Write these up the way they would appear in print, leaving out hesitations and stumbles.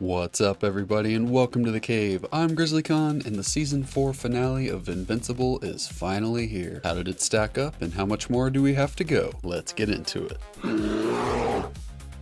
What's up everybody and welcome to the cave. I'm GrizzlyKaun and the season 4 finale of Invincible is finally here. How did it stack up and how much more do we have to go? Let's get into it.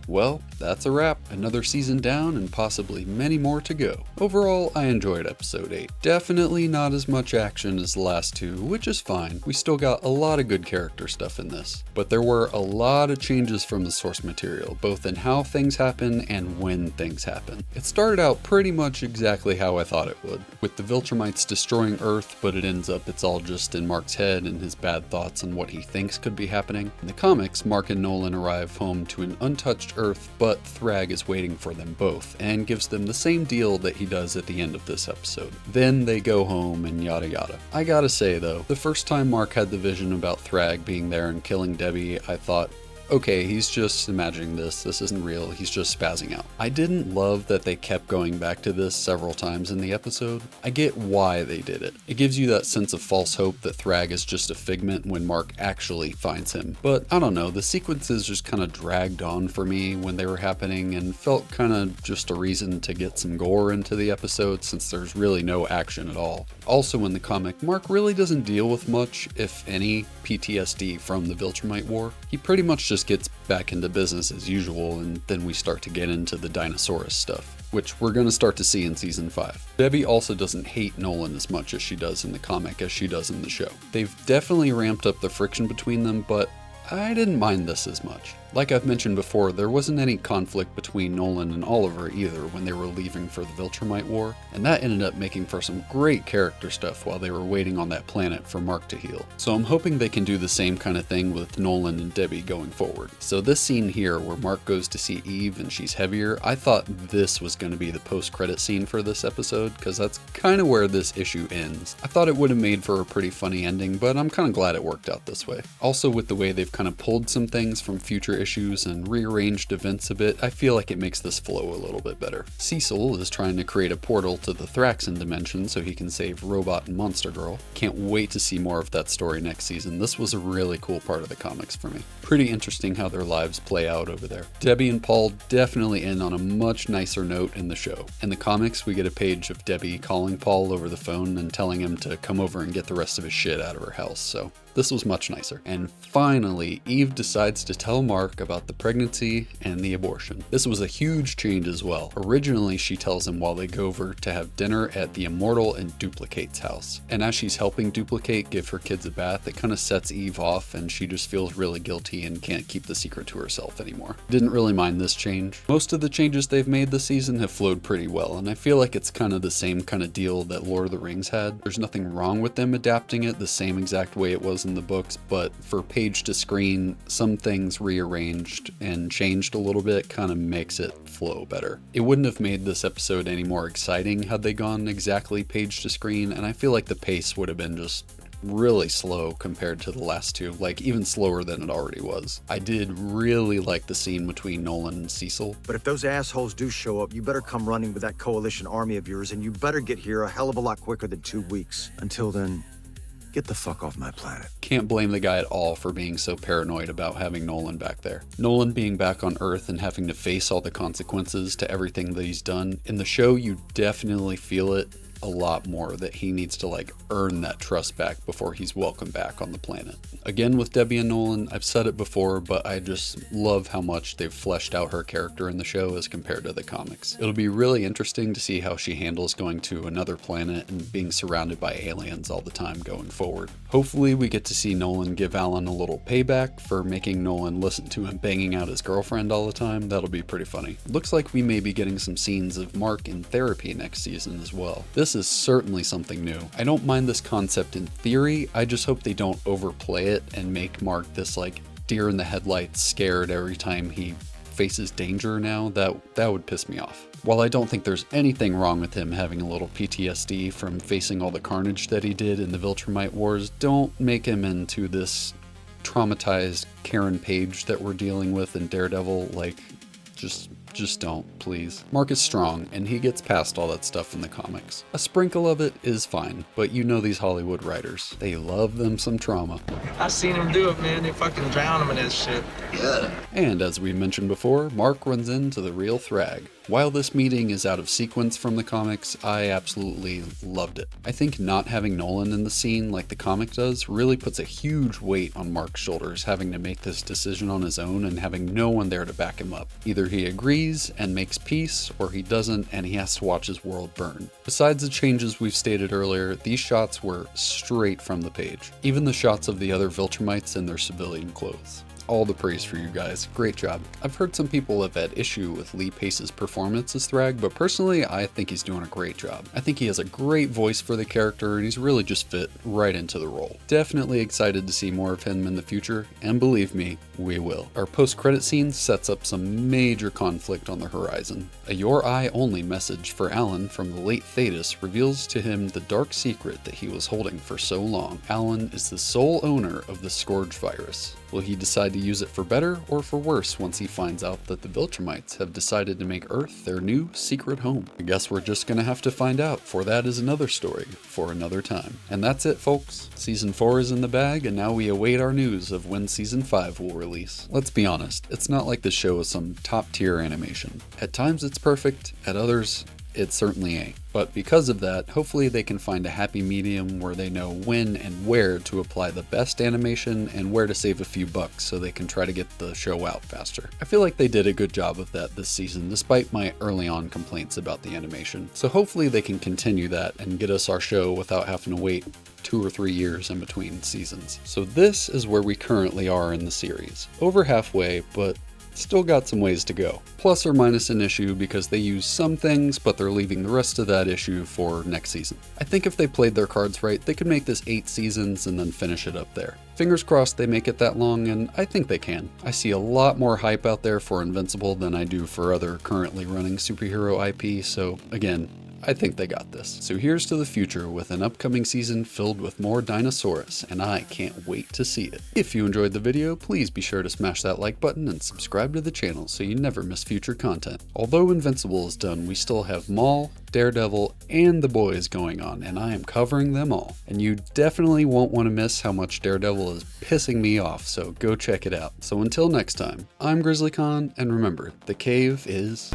Well, that's a wrap. Another season down and possibly many more to go. Overall, I enjoyed episode 8. Definitely not as much action as the last two, which is fine. We still got a lot of good character stuff in this. But there were a lot of changes from the source material, both in how things happen and when things happen. It started out pretty much exactly how I thought it would, with the Viltrumites destroying Earth, but it ends up it's all just in Mark's head and his bad thoughts on what he thinks could be happening. In the comics, Mark and Nolan arrive home to an untouched Earth, but Thragg is waiting for them both and gives them the same deal that he does at the end of this episode. Then they go home and yada yada. I gotta say though, the first time Mark had the vision about Thragg being there and killing Debbie, I thought, okay, he's just imagining this isn't real, he's just spazzing out. I didn't love that they kept going back to this several times in the episode. I get why they did it. It gives you that sense of false hope that Thragg is just a figment when Mark actually finds him. But I don't know, the sequences just kind of dragged on for me when they were happening and felt kind of just a reason to get some gore into the episode since there's really no action at all. Also in the comic, Mark really doesn't deal with much, if any, PTSD from the Viltrumite War. He pretty much just gets back into business as usual, and then we start to get into the Dinosaurus stuff, which we're going to start to see in season 5. Debbie also doesn't hate Nolan as much as she does in the comic as she does in the show. They've definitely ramped up the friction between them, but I didn't mind this as much. Like I've mentioned before, there wasn't any conflict between Nolan and Oliver either when they were leaving for the Viltrumite War, and that ended up making for some great character stuff while they were waiting on that planet for Mark to heal. So I'm hoping they can do the same kind of thing with Nolan and Debbie going forward. So this scene here where Mark goes to see Eve and she's heavier, I thought this was going to be the post-credit scene for this episode because that's kind of where this issue ends. I thought it would have made for a pretty funny ending, but I'm kind of glad it worked out this way. Also with the way they've kind of pulled some things from future issues and rearranged events a bit, I feel like it makes this flow a little bit better. Cecil is trying to create a portal to the Thraxan dimension so he can save Robot and Monster Girl. Can't wait to see more of that story next season. This was a really cool part of the comics for me. Pretty interesting how their lives play out over there. Debbie and Paul definitely end on a much nicer note in the show. In the comics, we get a page of Debbie calling Paul over the phone and telling him to come over and get the rest of his shit out of her house, so this was much nicer. And finally, Eve decides to tell Mark about the pregnancy and the abortion. This was a huge change as well. Originally, she tells him while they go over to have dinner at the Immortal and Duplicate's house. And as she's helping Duplicate give her kids a bath, it kind of sets Eve off and she just feels really guilty and can't keep the secret to herself anymore. Didn't really mind this change. Most of the changes they've made this season have flowed pretty well, and I feel like it's kind of the same kind of deal that Lord of the Rings had. There's nothing wrong with them adapting it the same exact way it was in the books, but for page to screen, some things rearranged and changed a little bit kind of makes it flow better. It wouldn't have made this episode any more exciting had they gone exactly page to screen, and I feel like the pace would have been just really slow compared to the last two, like even slower than it already was. I did really like the scene between Nolan and Cecil. But if those assholes do show up, you better come running with that coalition army of yours, and you better get here a hell of a lot quicker than 2 weeks. Until then, get the fuck off my planet. Can't blame the guy at all for being so paranoid about having Nolan back there. Nolan being back on Earth and having to face all the consequences to everything that he's done. In the show, you definitely feel it a lot more that he needs to like earn that trust back before he's welcome back on the planet. Again with Debbie and Nolan, I've said it before, but I just love how much they've fleshed out her character in the show as compared to the comics. It'll be really interesting to see how she handles going to another planet and being surrounded by aliens all the time going forward. Hopefully we get to see Nolan give Alan a little payback for making Nolan listen to him banging out his girlfriend all the time. That'll be pretty funny. Looks like we may be getting some scenes of Mark in therapy next season as well. This is certainly something new. I don't mind this concept in theory, I just hope they don't overplay it and make Mark this like deer in the headlights scared every time he faces danger now. That would piss me off. While I don't think there's anything wrong with him having a little PTSD from facing all the carnage that he did in the Viltrumite Wars, don't make him into this traumatized Karen Page that we're dealing with in Daredevil. Like, just don't, please. Mark is strong, and he gets past all that stuff in the comics. A sprinkle of it is fine, but you know these Hollywood writers. They love them some trauma. I seen him do it, man. They fucking drown him in this shit. And as we mentioned before, Mark runs into the real Thragg. While this meeting is out of sequence from the comics, I absolutely loved it. I think not having Nolan in the scene like the comic does really puts a huge weight on Mark's shoulders, having to make this decision on his own and having no one there to back him up. Either he agrees and makes peace, or he doesn't and he has to watch his world burn. Besides the changes we've stated earlier, these shots were straight from the page. Even the shots of the other Viltrumites in their civilian clothes. All the praise for you guys. Great job. I've heard some people have had issue with Lee Pace's performance as Thragg, but personally, I think he's doing a great job. I think he has a great voice for the character, and he's really just fit right into the role. Definitely excited to see more of him in the future, and believe me, we will. Our post-credit scene sets up some major conflict on the horizon. A Your Eye Only message for Alan from the late Thetis reveals to him the dark secret that he was holding for so long. Alan is the sole owner of the Scourge virus. Will he decide to use it for better or for worse once he finds out that the Viltrumites have decided to make Earth their new secret home? I guess we're just gonna have to find out, for that is another story for another time. And that's it, folks. Season 4 is in the bag, and now we await our news of when Season 5 will release. Let's be honest, it's not like the show is some top-tier animation. At times it's perfect, at others it certainly ain't. But because of that, hopefully they can find a happy medium where they know when and where to apply the best animation and where to save a few bucks so they can try to get the show out faster. I feel like they did a good job of that this season, despite my early on complaints about the animation. So hopefully they can continue that and get us our show without having to wait 2 or 3 years in between seasons. So this is where we currently are in the series. Over halfway, but still got some ways to go. Plus or minus an issue because they use some things, but they're leaving the rest of that issue for next season. I think if they played their cards right, they could make this 8 seasons and then finish it up there. Fingers crossed they make it that long, and I think they can. I see a lot more hype out there for Invincible than I do for other currently running superhero IP, so again, I think they got this. So here's to the future with an upcoming season filled with more Dinosaurus, and I can't wait to see it. If you enjoyed the video, please be sure to smash that like button and subscribe to the channel so you never miss future content. Although Invincible is done, we still have Maul, Daredevil, and The Boys going on, and I am covering them all. And you definitely won't want to miss how much Daredevil is pissing me off, so go check it out. So until next time, I'm GrizzlyKaun, and remember, the cave is